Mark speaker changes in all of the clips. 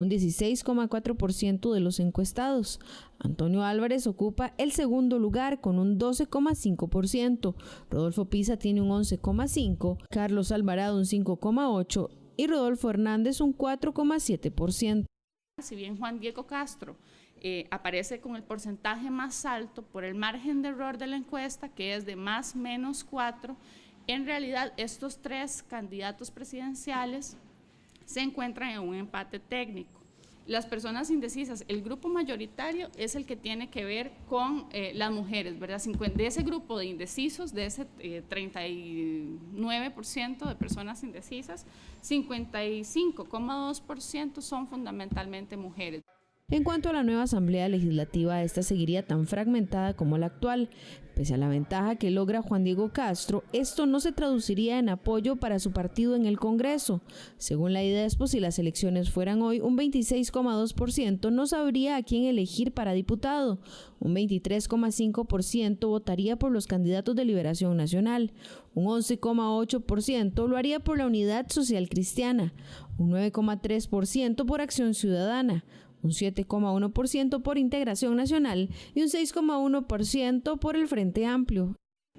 Speaker 1: un 16,4% de los encuestados. Antonio Álvarez ocupa el segundo lugar con un 12,5%, Rodolfo Pisa tiene un 11,5%, Carlos Alvarado un 5,8% y Rodolfo Hernández un 4,7%.
Speaker 2: Si bien Juan Diego Castro aparece con el porcentaje más alto por el margen de error de la encuesta, que es de más menos 4, en realidad estos tres candidatos presidenciales se encuentran en un empate técnico. Las personas indecisas, el grupo mayoritario es el que tiene que ver con las mujeres, ¿verdad? De ese grupo de indecisos, de ese 39% de personas indecisas, 55,2% son fundamentalmente mujeres.
Speaker 1: En cuanto a la nueva Asamblea Legislativa, esta seguiría tan fragmentada como la actual. Pese a la ventaja que logra Juan Diego Castro, esto no se traduciría en apoyo para su partido en el Congreso. Según la IDESPO, si las elecciones fueran hoy, un 26,2% no sabría a quién elegir para diputado. Un 23,5% votaría por los candidatos de Liberación Nacional. Un 11,8% lo haría por la Unidad Social Cristiana. Un 9,3% por Acción Ciudadana. Un 7,1% por Integración Nacional y un 6,1% por el Frente Amplio.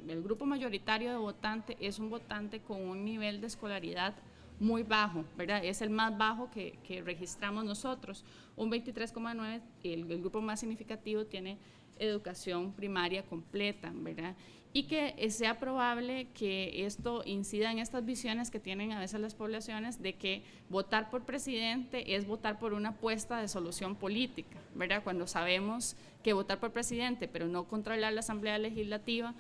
Speaker 2: El grupo mayoritario de votante es un votante con un nivel de escolaridad muy bajo, ¿verdad? Es el más bajo que registramos nosotros. Un 23,9%, el grupo más significativo tiene educación primaria completa, ¿verdad? Y que sea probable que esto incida en estas visiones que tienen a veces las poblaciones de que votar por presidente es votar por una apuesta de solución política, ¿verdad? Cuando sabemos que votar por presidente pero no controlar la Asamblea Legislativa,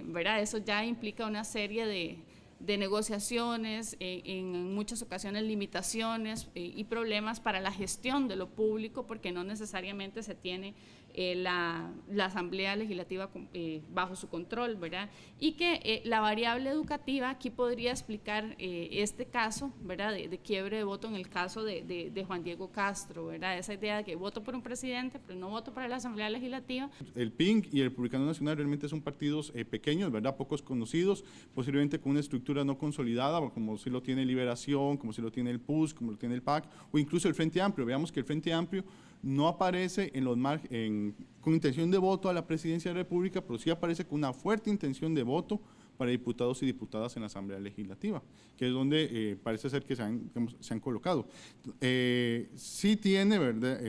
Speaker 2: ¿verdad? Eso ya implica una serie de negociaciones, en muchas ocasiones limitaciones y problemas para la gestión de lo público, porque no necesariamente se tiene la Asamblea Legislativa bajo su control, ¿verdad? Y que la variable educativa aquí podría explicar este caso, ¿verdad? De quiebre de voto en el caso de Juan Diego Castro, ¿verdad? Esa idea de que voto por un presidente, pero no voto para la Asamblea Legislativa.
Speaker 3: El PINC y el Republicano Nacional realmente son partidos pequeños, ¿verdad? Pocos conocidos, posiblemente con una estructura no consolidada, como si lo tiene Liberación, como si lo tiene el PUS, como lo tiene el PAC, o incluso el Frente Amplio. Veamos que el Frente Amplio no aparece con intención de voto a la presidencia de la República, pero sí aparece con una fuerte intención de voto para diputados y diputadas en la Asamblea Legislativa, que es donde parece ser que se han colocado. Sí tiene, ¿verdad?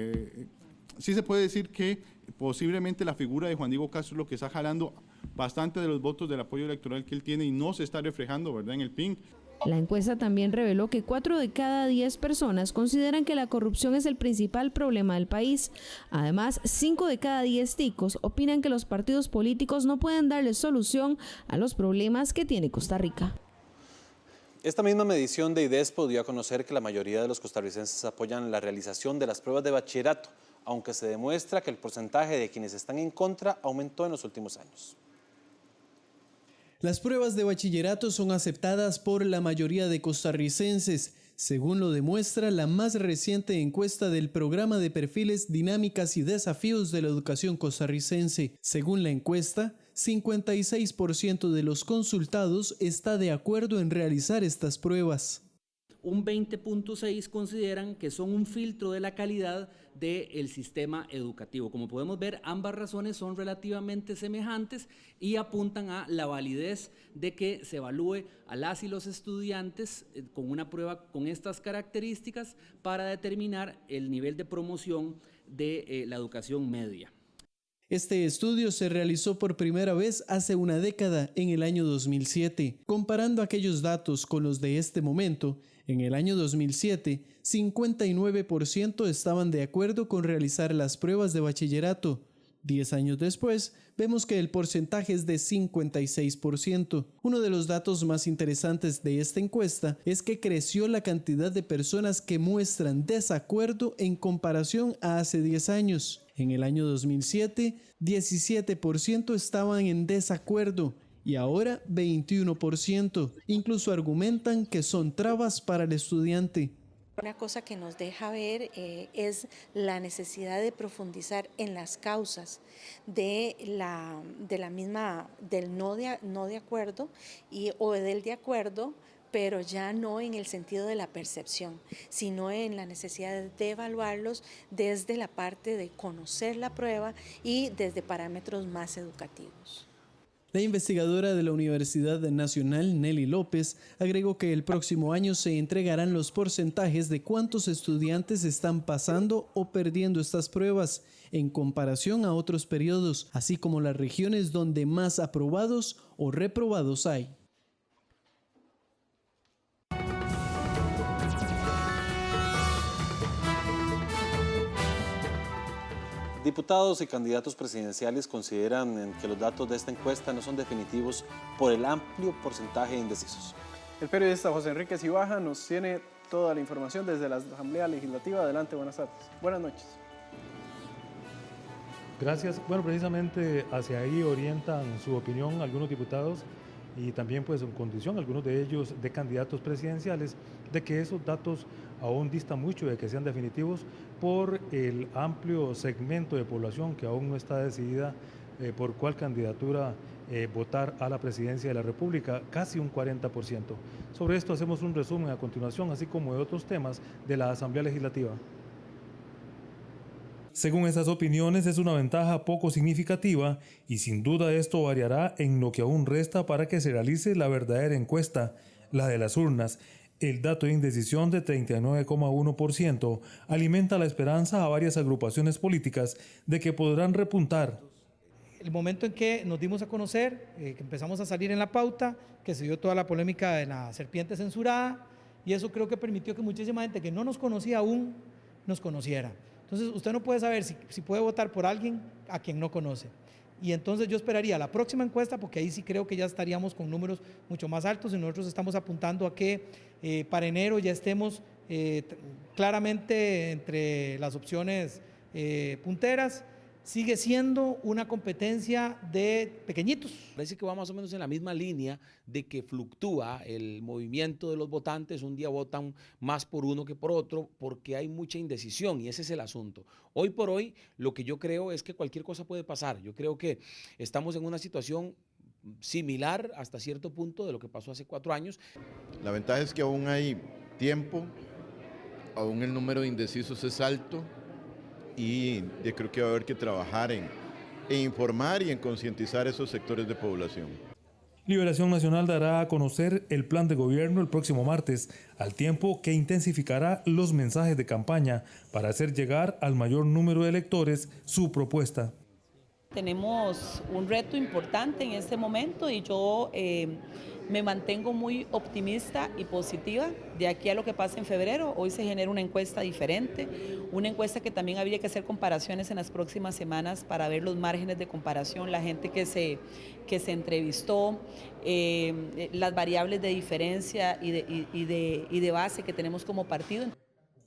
Speaker 3: Sí se puede decir que posiblemente la figura de Juan Diego Castro es lo que está jalando bastante de los votos del apoyo electoral que él tiene y no se está reflejando, ¿verdad?, en el PINC.
Speaker 1: La encuesta también reveló que 4 de cada 10 personas consideran que la corrupción es el principal problema del país. Además, 5 de cada 10 ticos opinan que los partidos políticos no pueden darle solución a los problemas que tiene Costa Rica.
Speaker 4: Esta misma medición de IDESPO dio a conocer que la mayoría de los costarricenses apoyan la realización de las pruebas de bachillerato, aunque se demuestra que el porcentaje de quienes están en contra aumentó en los últimos años.
Speaker 5: Las pruebas de bachillerato son aceptadas por la mayoría de costarricenses, según lo demuestra la más reciente encuesta del Programa de Perfiles, Dinámicas y Desafíos de la Educación Costarricense. Según la encuesta, 56% de los consultados está de acuerdo en realizar estas pruebas.
Speaker 6: Un 20,6% consideran que son un filtro de la calidad del sistema educativo. Como podemos ver, ambas razones son relativamente semejantes y apuntan a la validez de que se evalúe a las y los estudiantes con una prueba con estas características para determinar el nivel de promoción de la educación media.
Speaker 5: Este estudio se realizó por primera vez hace una década, en el año 2007. Comparando aquellos datos con los de este momento, en el año 2007, 59% estaban de acuerdo con realizar las pruebas de bachillerato. 10 años después, vemos que el porcentaje es de 56%. Uno de los datos más interesantes de esta encuesta es que creció la cantidad de personas que muestran desacuerdo en comparación a hace 10 años. En el año 2007, 17% estaban en desacuerdo y ahora 21%. Incluso argumentan que son trabas para el estudiante.
Speaker 7: Una cosa que nos deja ver es la necesidad de profundizar en las causas de la misma, del no de acuerdo o del de acuerdo, pero ya no en el sentido de la percepción, sino en la necesidad de evaluarlos desde la parte de conocer la prueba y desde parámetros más educativos.
Speaker 5: La investigadora de la Universidad Nacional, Nelly López, agregó que el próximo año se entregarán los porcentajes de cuántos estudiantes están pasando o perdiendo estas pruebas en comparación a otros periodos, así como las regiones donde más aprobados o reprobados hay.
Speaker 4: Diputados y candidatos presidenciales consideran que los datos de esta encuesta no son definitivos por el amplio porcentaje de indecisos.
Speaker 8: El periodista José Enrique Cibaja nos tiene toda la información desde la Asamblea Legislativa. Adelante, buenas tardes. Buenas noches.
Speaker 9: Gracias. Bueno, precisamente hacia ahí orientan su opinión algunos diputados y también pues en condición algunos de ellos de candidatos presidenciales de que esos datos aún distan mucho de que sean definitivos por el amplio segmento de población que aún no está decidida por cuál candidatura votar a la presidencia de la República, casi un 40%. Sobre esto hacemos un resumen a continuación, así como de otros temas de la Asamblea Legislativa. Según esas opiniones, es una ventaja poco significativa y sin duda esto variará en lo que aún resta para que se realice la verdadera encuesta, la de las urnas. El dato de indecisión de 39,1% alimenta la esperanza a varias agrupaciones políticas de que podrán repuntar.
Speaker 10: El momento en que nos dimos a conocer, que empezamos a salir en la pauta, que se dio toda la polémica de la serpiente censurada, y eso creo que permitió que muchísima gente que no nos conocía aún, nos conociera. Entonces usted no puede saber si puede votar por alguien a quien no conoce. Y entonces yo esperaría la próxima encuesta, porque ahí sí creo que ya estaríamos con números mucho más altos y nosotros estamos apuntando a que para enero ya estemos claramente entre las opciones punteras. Sigue siendo una competencia de pequeñitos.
Speaker 11: Parece que va más o menos en la misma línea de que fluctúa el movimiento de los votantes. Un día votan más por uno que por otro porque hay mucha indecisión y ese es el asunto. Hoy por hoy lo que yo creo es que cualquier cosa puede pasar. Yo creo que estamos en una situación similar hasta cierto punto de lo que pasó hace 4 años.
Speaker 12: La ventaja es que aún hay tiempo, aún el número de indecisos es alto. Y yo creo que va a haber que trabajar en informar y en concientizar a esos sectores de población.
Speaker 9: Liberación Nacional dará a conocer el plan de gobierno el próximo martes, al tiempo que intensificará los mensajes de campaña para hacer llegar al mayor número de electores su propuesta.
Speaker 13: Tenemos un reto importante en este momento y yo me mantengo muy optimista y positiva de aquí a lo que pase en febrero. Hoy se genera una encuesta diferente, una encuesta que también habría que hacer comparaciones en las próximas semanas para ver los márgenes de comparación, la gente que se entrevistó, las variables de diferencia y de base que tenemos como partido.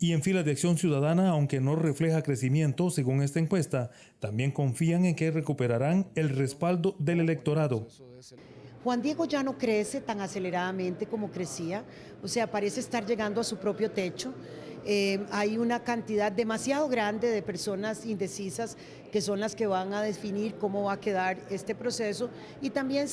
Speaker 9: Y en filas de Acción Ciudadana, aunque no refleja crecimiento según esta encuesta, también confían en que recuperarán el respaldo del electorado.
Speaker 14: Juan Diego ya no crece tan aceleradamente como crecía, o sea, parece estar llegando a su propio techo. Hay una cantidad demasiado grande de personas indecisas que son las que van a definir cómo va a quedar este proceso y también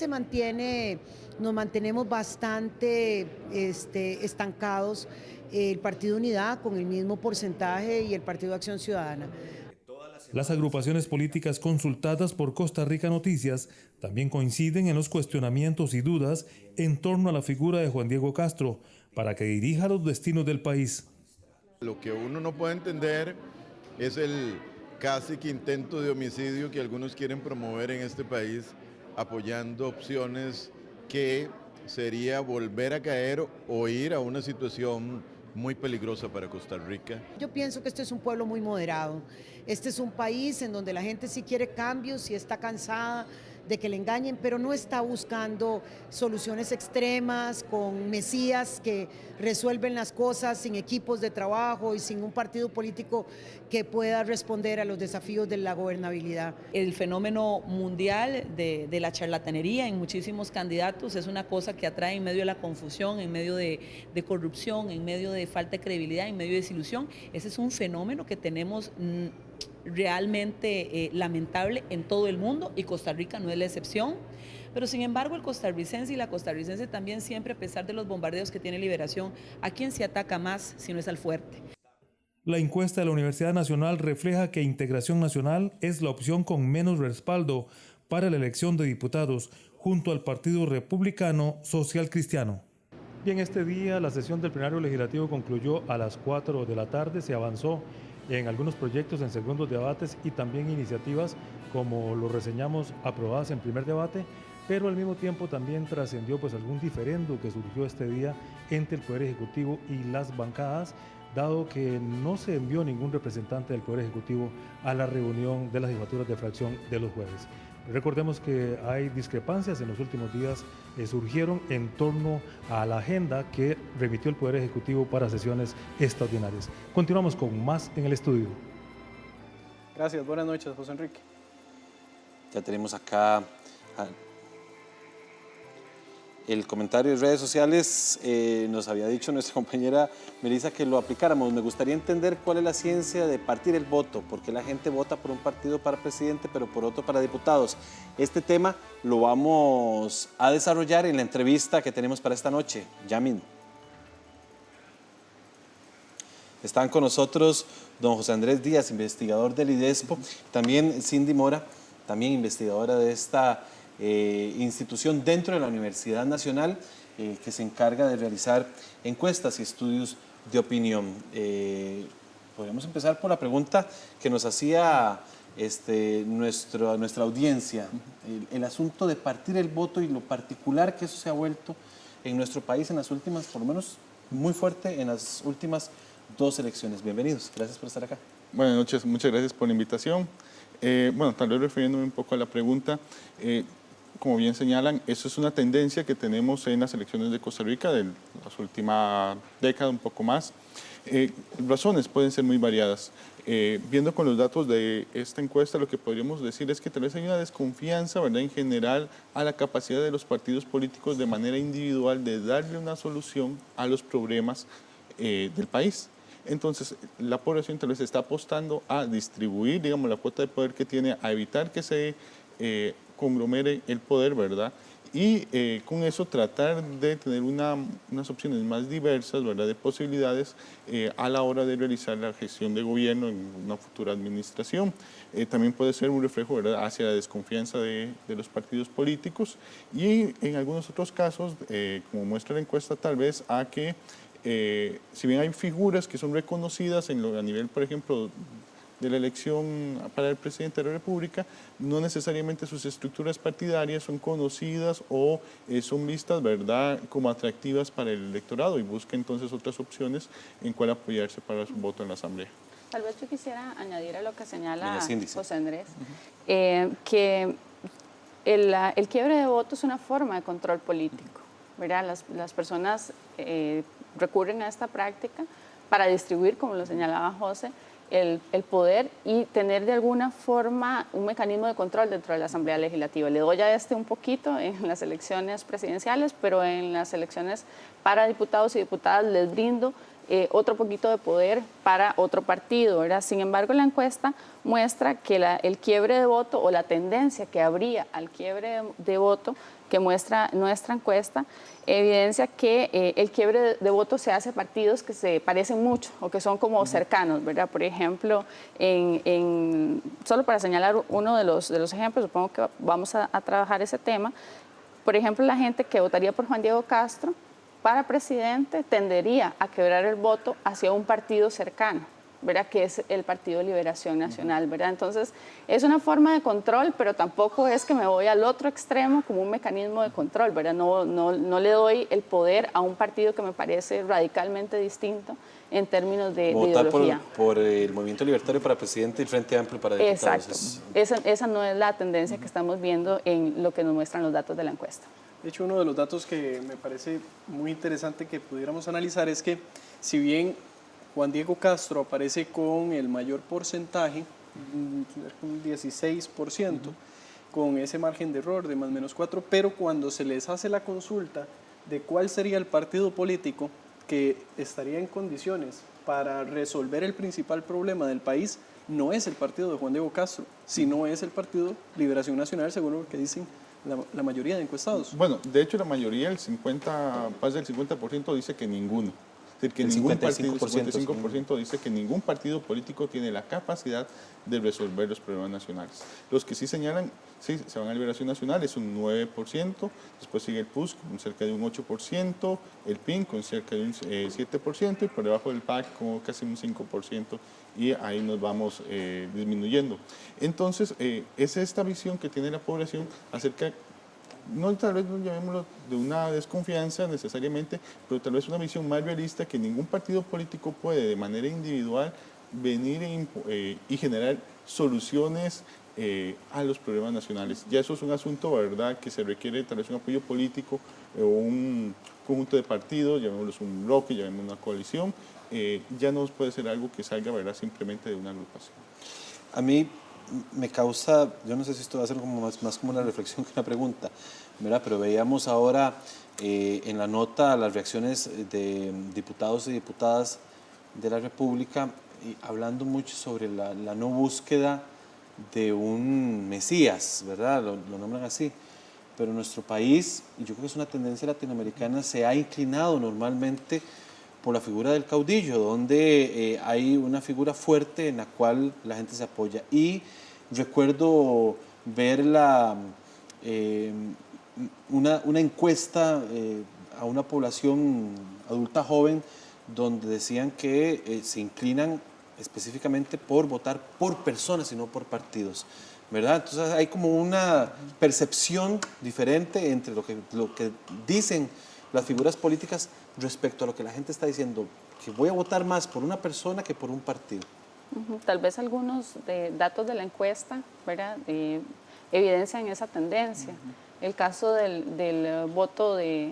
Speaker 14: nos mantenemos bastante estancados el Partido Unidad con el mismo porcentaje y el Partido Acción Ciudadana.
Speaker 9: Las agrupaciones políticas consultadas por Costa Rica Noticias también coinciden en los cuestionamientos y dudas en torno a la figura de Juan Diego Castro para que dirija los destinos del país.
Speaker 12: Lo que uno no puede entender es el casi que intento de homicidio que algunos quieren promover en este país, apoyando opciones que sería volver a caer o ir a una situación muy peligrosa para Costa Rica.
Speaker 14: Yo pienso que este es un pueblo muy moderado. Este es un país en donde la gente sí quiere cambios y está cansada de que le engañen, pero no está buscando soluciones extremas con mesías que resuelven las cosas sin equipos de trabajo y sin un partido político que pueda responder a los desafíos de la gobernabilidad.
Speaker 13: El fenómeno mundial de la charlatanería en muchísimos candidatos es una cosa que atrae en medio de la confusión, en medio de corrupción, en medio de falta de credibilidad, en medio de desilusión. Ese es un fenómeno que tenemos realmente lamentable en todo el mundo y Costa Rica no es la excepción. pero sin embargo el costarricense y la costarricense también siempre, a pesar de los bombardeos que tiene Liberación, ¿a quién se ataca más si no es al fuerte?
Speaker 9: La encuesta de la Universidad Nacional refleja que Integración Nacional es la opción con menos respaldo para la elección de diputados, junto al Partido Republicano Social Cristiano. Bien, este día la sesión del plenario legislativo concluyó a las 4 de la tarde. Se avanzó en algunos proyectos en segundos debates y también iniciativas, como lo reseñamos, aprobadas en primer debate, pero al mismo tiempo también trascendió pues algún diferendo que surgió este día entre el Poder Ejecutivo y las bancadas, dado que no se envió ningún representante del Poder Ejecutivo a la reunión de las jefaturas de fracción de los jueves. Recordemos que hay discrepancias en los últimos días, surgieron en torno a la agenda que remitió el Poder Ejecutivo para sesiones extraordinarias. Continuamos con más en el estudio.
Speaker 8: Gracias, buenas noches, José Enrique.
Speaker 4: Ya tenemos acá el comentario de redes sociales. Nos había dicho nuestra compañera Melissa que lo aplicáramos. Me gustaría entender cuál es la ciencia de partir el voto, porque la gente vota por un partido para presidente, pero por otro para diputados. Este tema lo vamos a desarrollar en la entrevista que tenemos para esta noche. Yamin. Están con nosotros don José Andrés Díaz, investigador del IDESPO, también Cindy Mora, también investigadora de esta institución dentro de la Universidad Nacional, que se encarga de realizar encuestas y estudios de opinión. Podríamos empezar por la pregunta que nos hacía nuestra audiencia, el asunto de partir el voto y lo particular que eso se ha vuelto en nuestro país en las últimas, por lo menos muy fuerte en las últimas 2 elecciones. Bienvenidos, gracias por estar acá.
Speaker 3: Buenas noches, muchas gracias por la invitación. Bueno, tal vez refiriéndome un poco a la pregunta, como bien señalan, eso es una tendencia que tenemos en las elecciones de Costa Rica de las últimas décadas, un poco más. Razones pueden ser muy variadas. Viendo con los datos de esta encuesta, lo que podríamos decir es que tal vez hay una desconfianza, ¿verdad?, en general a la capacidad de los partidos políticos de manera individual de darle una solución a los problemas del país. Entonces, la población tal vez está apostando a distribuir, digamos, la cuota de poder que tiene, a evitar que se conglomere el poder, ¿verdad? Y con eso tratar de tener unas opciones más diversas, ¿verdad?, de posibilidades a la hora de realizar la gestión de gobierno en una futura administración. También puede ser un reflejo, ¿verdad?, hacia la desconfianza de los partidos políticos y en algunos otros casos, como muestra la encuesta, tal vez a que si bien hay figuras que son reconocidas a nivel, por ejemplo, de la elección para el presidente de la República, no necesariamente sus estructuras partidarias son conocidas o son vistas, ¿verdad?, como atractivas para el electorado y busca entonces otras opciones en cuál apoyarse para su voto en la Asamblea.
Speaker 2: Tal vez yo quisiera añadir a lo que señala José Andrés, que el quiebre de voto es una forma de control político, ¿verdad? Las personas recurren a esta práctica para distribuir, como lo señalaba José, el poder y tener de alguna forma un mecanismo de control dentro de la Asamblea Legislativa. Le doy a un poquito en las elecciones presidenciales, pero en las elecciones para diputados y diputadas les brindo otro poquito de poder para otro partido, ¿verdad? Sin embargo, la encuesta muestra que el quiebre de voto o la tendencia que habría al quiebre de voto que muestra nuestra encuesta, evidencia que el quiebre de voto se hace a partidos que se parecen mucho o que son como cercanos, ¿verdad? Por ejemplo, solo para señalar uno de los ejemplos, supongo que vamos a trabajar ese tema, por ejemplo, la gente que votaría por Juan Diego Castro para presidente tendería a quebrar el voto hacia un partido cercano, ¿verdad?, que es el Partido Liberación Nacional, ¿verdad? Entonces, es una forma de control, pero tampoco es que me voy al otro extremo como un mecanismo de control, ¿verdad? No le doy el poder a un partido que me parece radicalmente distinto en términos de ideología.
Speaker 4: Votar por el Movimiento Libertario para presidente y Frente Amplio para diputados.
Speaker 2: Exacto. Esa no es la tendencia que estamos viendo en lo que nos muestran los datos de la encuesta.
Speaker 8: De hecho, uno de los datos que me parece muy interesante que pudiéramos analizar es que si bien Juan Diego Castro aparece con el mayor porcentaje, un 16%, con ese margen de error de más o menos 4, pero cuando se les hace la consulta de cuál sería el partido político que estaría en condiciones para resolver el principal problema del país, no es el partido de Juan Diego Castro, sino es el Partido Liberación Nacional, según lo que dicen la mayoría de encuestados.
Speaker 3: Bueno, de hecho la mayoría, más del 50% dice que ninguno. Es decir, que
Speaker 4: El
Speaker 3: ningún
Speaker 4: 55%
Speaker 3: dice que ningún partido político tiene la capacidad de resolver los problemas nacionales. Los que sí señalan, sí, se van a Liberación Nacional, es un 9%, después sigue el PUSC con cerca de un 8%, el PIN con cerca de un 7% y por debajo del PAC con casi un 5%, y ahí nos vamos disminuyendo. Entonces, es esta visión que tiene la población acerca, no tal vez no llamémoslo de una desconfianza necesariamente, pero tal vez una visión más realista que ningún partido político puede de manera individual venir y generar soluciones a los problemas nacionales. Ya eso es un asunto, ¿verdad?, que se requiere tal vez un apoyo político o un conjunto de partidos, llamémoslo un bloque, llamémoslo una coalición, ya no puede ser algo que salga, ¿verdad?, simplemente de una agrupación.
Speaker 4: A mí me causa, yo no sé si esto va a ser como más como una reflexión que una pregunta, ¿verdad? Pero veíamos ahora en la nota las reacciones de diputados y diputadas de la República hablando mucho sobre la no búsqueda de un Mesías, ¿verdad? Lo nombran así. Pero nuestro país, y yo creo que es una tendencia latinoamericana, se ha inclinado normalmente por la figura del caudillo, donde hay una figura fuerte en la cual la gente se apoya. Y recuerdo ver una encuesta a una población adulta joven donde decían que se inclinan específicamente por votar por personas y no por partidos, ¿verdad? Entonces hay como una percepción diferente entre lo que dicen las figuras políticas respecto a lo que la gente está diciendo, que voy a votar más por una persona que por un partido.
Speaker 2: Tal vez algunos datos de la encuesta, ¿verdad?, evidencian esa tendencia. El caso del voto de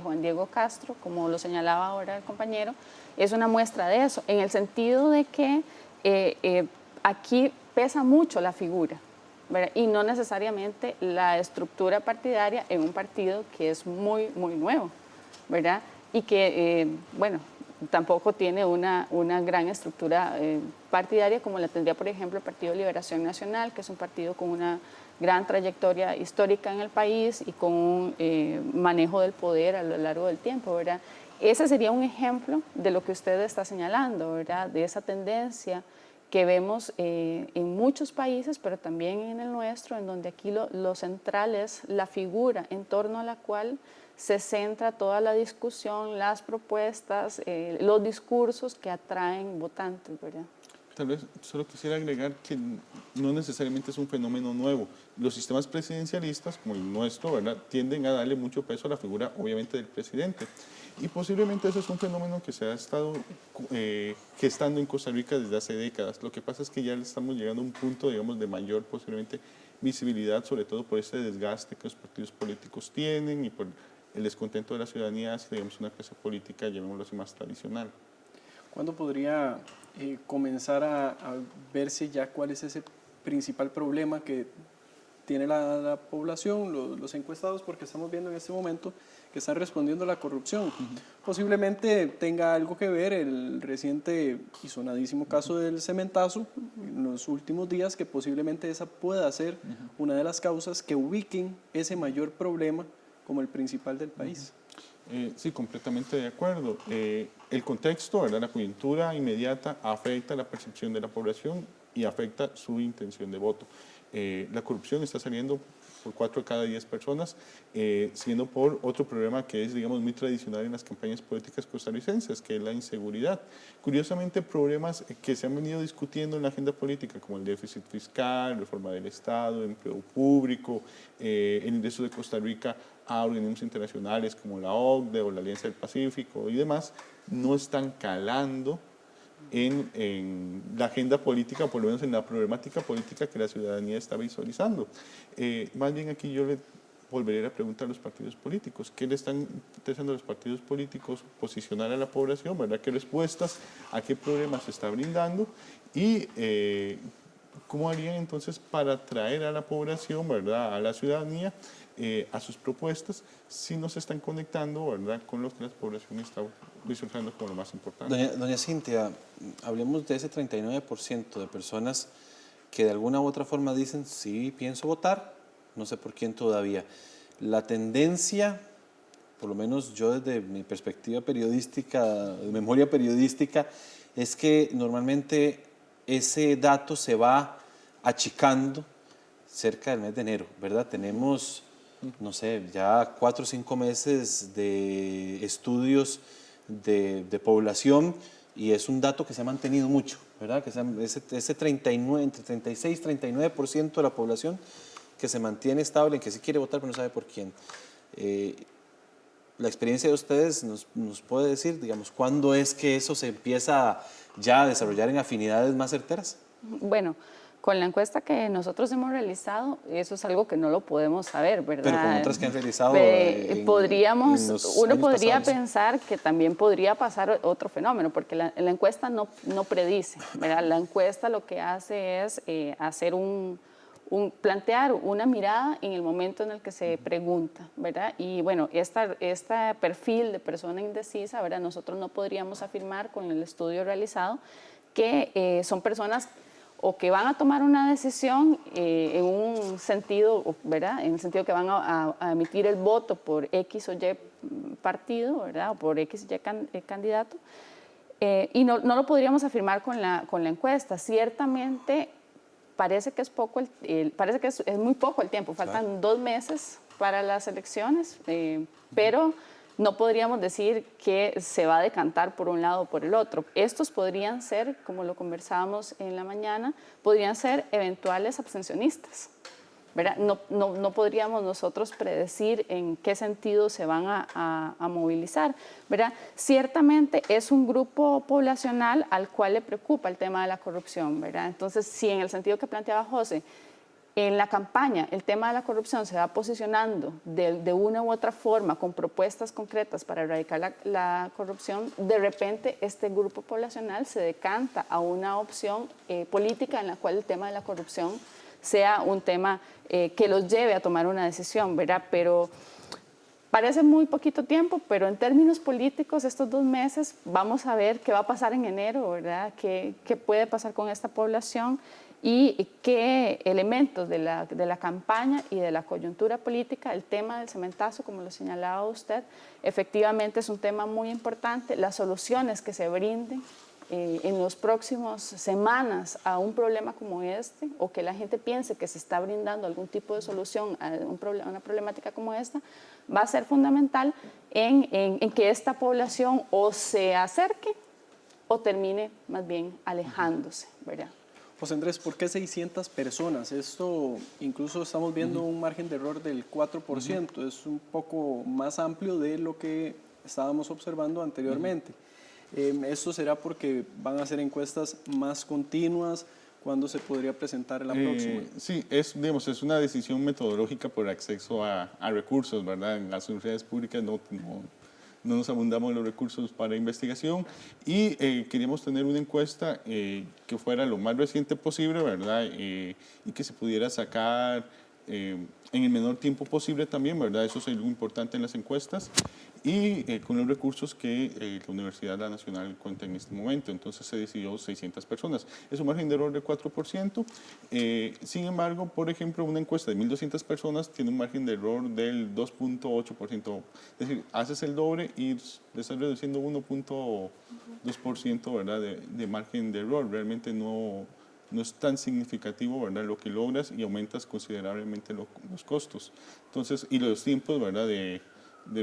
Speaker 2: Juan Diego Castro, como lo señalaba ahora el compañero, es una muestra de eso, en el sentido de que aquí pesa mucho la figura, ¿verdad?, y no necesariamente la estructura partidaria en un partido que es muy, muy nuevo, ¿verdad?, y que, bueno, tampoco tiene una gran estructura partidaria como la tendría, por ejemplo, el Partido de Liberación Nacional, que es un partido con una gran trayectoria histórica en el país y con un manejo del poder a lo largo del tiempo, ¿verdad? Ese sería un ejemplo de lo que usted está señalando, ¿verdad?, de esa tendencia que vemos en muchos países, pero también en el nuestro, en donde aquí lo central es la figura en torno a la cual se centra toda la discusión, las propuestas, los discursos que atraen votantes, ¿verdad?
Speaker 3: Tal vez solo quisiera agregar que no necesariamente es un fenómeno nuevo. Los sistemas presidencialistas, como el nuestro, ¿verdad?, tienden a darle mucho peso a la figura, obviamente, del presidente. Y posiblemente eso es un fenómeno que se ha estado gestando en Costa Rica desde hace décadas. Lo que pasa es que ya estamos llegando a un punto, digamos, de mayor, posiblemente, visibilidad, sobre todo por este desgaste que los partidos políticos tienen y por el descontento de la ciudadanía hacia, digamos, una clase política, llamémoslo así, más tradicional.
Speaker 8: ¿Cuándo podría comenzar a verse ya cuál es ese principal problema que tiene la población, los encuestados? Porque estamos viendo en este momento que están respondiendo a la corrupción. Posiblemente tenga algo que ver el reciente y sonadísimo caso del cementazo en los últimos días, que posiblemente esa pueda ser una de las causas que ubiquen ese mayor problema como el principal del país.
Speaker 3: Sí, completamente de acuerdo. El contexto, ¿verdad?, la coyuntura inmediata afecta la percepción de la población y afecta su intención de voto. La corrupción está saliendo por 4 de cada 10 personas, siendo por otro problema que es, digamos, muy tradicional en las campañas políticas costarricenses, que es la inseguridad. Curiosamente, problemas que se han venido discutiendo en la agenda política, como el déficit fiscal, reforma del Estado, empleo público, el ingreso de Costa Rica a organismos internacionales como la OCDE o la Alianza del Pacífico y demás, no están calando en la agenda política, o por lo menos en la problemática política que la ciudadanía está visualizando. Más bien aquí yo le volvería a preguntar a los partidos políticos, ¿qué le están interesando a los partidos políticos posicionar a la población, ¿verdad? ¿Qué respuestas, a qué problemas se está brindando? Y ¿cómo harían entonces para atraer a la población, ¿verdad?, a la ciudadanía, a sus propuestas, si no se están conectando, ¿verdad?, con lo que la población está visualizando como lo más importante?
Speaker 4: Doña Cintia, hablemos de ese 39% de personas que de alguna u otra forma dicen, sí, pienso votar, no sé por quién todavía. La tendencia, por lo menos yo desde mi perspectiva periodística, de memoria periodística, es que normalmente ese dato se va achicando cerca del mes de enero, ¿verdad? Tenemos, no sé, ya 4 o 5 meses de estudios de población y es un dato que se ha mantenido mucho, ¿verdad? Que ese 39, entre 36 y 39% de la población que se mantiene estable, en que sí quiere votar pero no sabe por quién. La experiencia de ustedes nos puede decir, digamos, ¿cuándo es que eso se empieza ya a desarrollar en afinidades más certeras?
Speaker 15: Bueno, con la encuesta que nosotros hemos realizado, eso es algo que no lo podemos saber, ¿verdad?
Speaker 4: Pero con otras que han realizado
Speaker 15: uno podría pensar que también podría pasar otro fenómeno, porque la encuesta no predice, ¿verdad? La encuesta lo que hace es hacer plantear una mirada en el momento en el que se pregunta, ¿verdad? Y bueno, este perfil de persona indecisa, ¿verdad? Nosotros no podríamos afirmar con el estudio realizado que son personas o que van a tomar una decisión en un sentido, ¿verdad? En el sentido que van a emitir el voto por X o Y partido, ¿verdad? O por X o Y candidato. Y no lo podríamos afirmar con la encuesta. Ciertamente parece que es poco, parece que es muy poco el tiempo. Faltan 2 meses para las elecciones, pero no podríamos decir que se va a decantar por un lado o por el otro. Estos podrían ser, como lo conversábamos en la mañana, podrían ser eventuales abstencionistas, ¿verdad? No podríamos nosotros predecir en qué sentido se van a movilizar, ¿verdad? Ciertamente es un grupo poblacional al cual le preocupa el tema de la corrupción, ¿verdad? Entonces, si en el sentido que planteaba José, en la campaña el tema de la corrupción se va posicionando de una u otra forma con propuestas concretas para erradicar la corrupción, de repente este grupo poblacional se decanta a una opción política en la cual el tema de la corrupción sea un tema que los lleve a tomar una decisión, ¿verdad? Pero parece muy poquito tiempo, pero en términos políticos estos 2 meses vamos a ver qué va a pasar en enero, ¿verdad? ¿Qué puede pasar con esta población? Y qué elementos de la campaña y de la coyuntura política, el tema del cementazo, como lo señalaba usted, efectivamente es un tema muy importante. Las soluciones que se brinden en los próximos semanas a un problema como este, o que la gente piense que se está brindando algún tipo de solución a una problemática como esta, va a ser fundamental en que esta población o se acerque o termine más bien alejándose, ¿verdad?
Speaker 8: José Andrés, ¿por qué 600 personas? Esto incluso estamos viendo un margen de error del 4%, es un poco más amplio de lo que estábamos observando anteriormente. ¿Esto será porque van a ser encuestas más continuas? ¿Cuándo se podría presentar la próxima?
Speaker 3: Sí, es una decisión metodológica por acceso a recursos, ¿verdad? En las universidades públicas no nos abundamos los recursos para investigación y queríamos tener una encuesta que fuera lo más reciente posible, ¿verdad? Y que se pudiera sacar en el menor tiempo posible también, ¿verdad? Eso es algo importante en las encuestas y con los recursos que la Universidad Nacional cuenta en este momento. Entonces se decidió 600 personas. Es un margen de error de 4%. Sin embargo, por ejemplo, una encuesta de 1.200 personas tiene un margen de error del 2.8%. Es decir, haces el doble y le estás reduciendo 1.2%, ¿verdad? De margen de error. Realmente no es tan significativo, ¿verdad? Lo que logras y aumentas considerablemente los costos. Entonces, y los tiempos, ¿verdad? De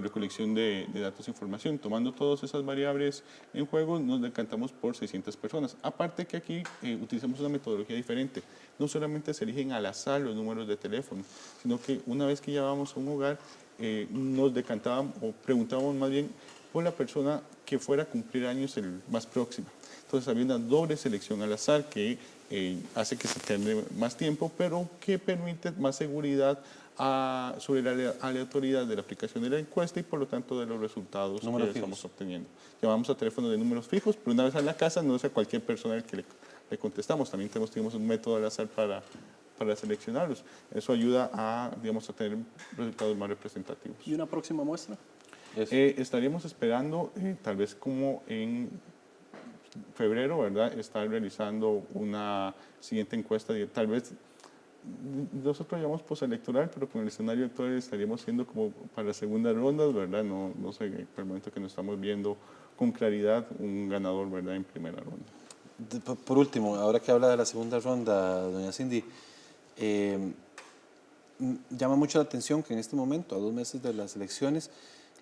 Speaker 3: recolección de datos e información. Tomando todas esas variables en juego, nos decantamos por 600 personas. Aparte que aquí utilizamos una metodología diferente. No solamente se eligen al azar los números de teléfono, sino que una vez que ya vamos a un hogar, nos decantábamos o preguntábamos más bien por la persona que fuera a cumplir años el más próximo. Entonces había una doble selección al azar que hace que se tenga más tiempo, pero que permite más seguridad sobre la aleatoriedad de la aplicación de la encuesta y por lo tanto de los resultados que estamos obteniendo. Llamamos a teléfonos de números fijos, pero una vez en la casa no es a cualquier persona al que le contestamos. También tenemos un método al azar para seleccionarlos. Eso ayuda a tener resultados más representativos.
Speaker 8: ¿Y una próxima muestra?
Speaker 3: Estaríamos esperando, tal vez como en febrero, ¿verdad? Estar realizando una siguiente encuesta, tal vez Nosotros llamamos postelectoral, pero con el escenario actual estaríamos siendo como para segundas rondas, ¿verdad? No sé, por el momento que no estamos viendo con claridad un ganador, ¿verdad?, en primera ronda.
Speaker 4: Por último, ahora que habla de la segunda ronda, doña Cindy, llama mucho la atención que en este momento, a 2 meses de las elecciones,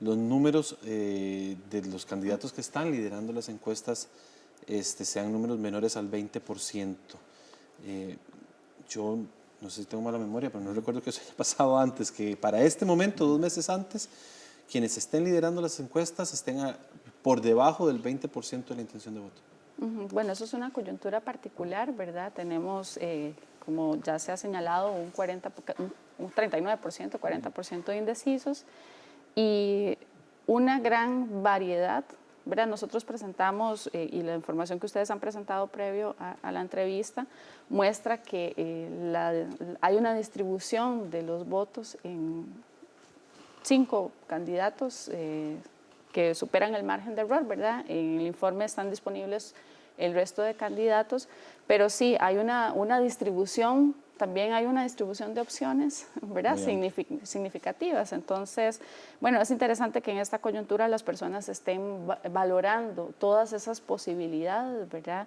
Speaker 4: los números de los candidatos que están liderando las encuestas sean números menores al 20%. Yo no sé si tengo mala memoria, pero no recuerdo que eso haya pasado antes, que para este momento, 2 meses antes, quienes estén liderando las encuestas estén por debajo del 20% de la intención de voto.
Speaker 15: Bueno, eso es una coyuntura particular, ¿verdad? Tenemos, como ya se ha señalado, un 39%, 40% de indecisos y una gran variedad, ¿verdad? Nosotros presentamos, y la información que ustedes han presentado previo a la entrevista, muestra que hay una distribución de los votos en 5 candidatos que superan el margen de error, ¿verdad? En el informe están disponibles el resto de candidatos, pero sí hay una distribución, también hay una distribución de opciones, ¿verdad?, significativas. Entonces, bueno, es interesante que en esta coyuntura las personas estén valorando todas esas posibilidades, ¿verdad?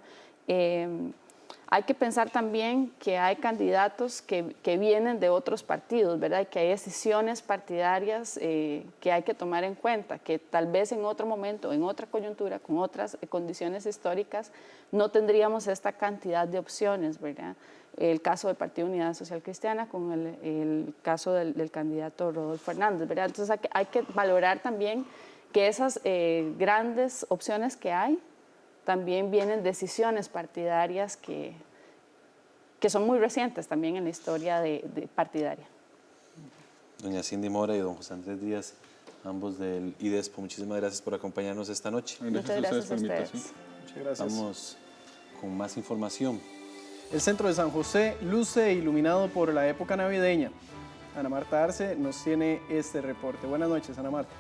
Speaker 15: Hay que pensar también que hay candidatos que vienen de otros partidos, ¿verdad? Y que hay decisiones partidarias que hay que tomar en cuenta, que tal vez en otro momento, en otra coyuntura, con otras condiciones históricas, no tendríamos esta cantidad de opciones, ¿verdad? El caso del Partido Unidad Social Cristiana con el caso del candidato Rodolfo Hernández, ¿verdad? Entonces hay que valorar también que esas grandes opciones que hay, también vienen decisiones partidarias que son muy recientes también en la historia partidaria.
Speaker 4: Doña Cindy Mora y don José Andrés Díaz, ambos del IDESPO, muchísimas gracias por acompañarnos esta noche.
Speaker 15: Muchas gracias a ustedes.
Speaker 8: Muchas gracias.
Speaker 4: Vamos con más información.
Speaker 8: El centro de San José luce iluminado por la época navideña. Ana Marta Arce nos tiene este reporte. Buenas noches, Ana Marta.